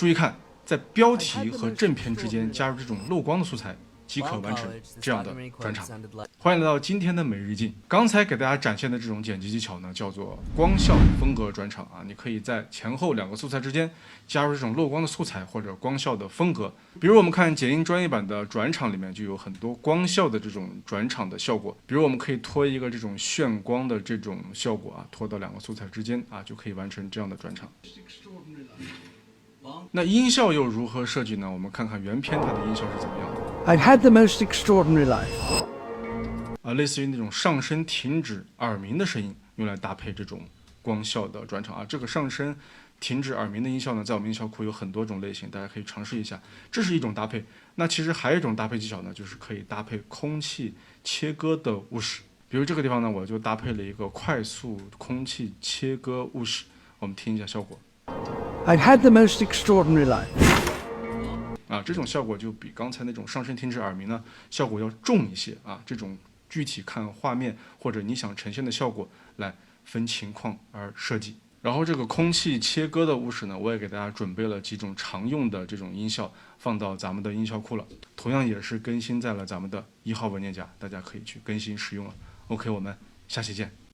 注意看，在标题和正片之间加入这种漏光的素材，即可完成这样的转场。欢迎来到今天的每日一镜。刚才给大家展现的这种剪辑技巧呢，叫做光效风格转场啊。你可以在前后两个素材之间加入这种漏光的素材或者光效的风格。比如我们看剪映专业版的转场里面就有很多光效的这种转场的效果。比如我们可以拖一个这种炫光的这种效果啊，拖到两个素材之间啊，就可以完成这样的转场。那音效又如何设计呢？我们看看原片它的音效是怎么样的。I've had the most extraordinary life. 类似于那种上升停止耳鸣的声音，用来搭配这种光效的转场啊。这个上升停止耳鸣的音效呢，在我们音效库有很多种类型，大家可以尝试一下，这是一种搭配。那其实还有一种搭配技巧呢，就是可以搭配空气切割的物室。比如这个地方呢，我就搭配了一个快速空气切割物室，我们听一下效果。I've had the most extraordinary life. 这种效果就比刚才那种上升停止耳鸣呢，效果要重一些啊。这种具体看画面或者你想呈现的效果来分情况而设计。然后这个空气切割的物室呢，我也给大家准备了几种常用的这种音效，放到咱们的音效库了，同样也是更新在了咱们的1号文件夹，大家可以去更新使用了。OK， 我们下期见。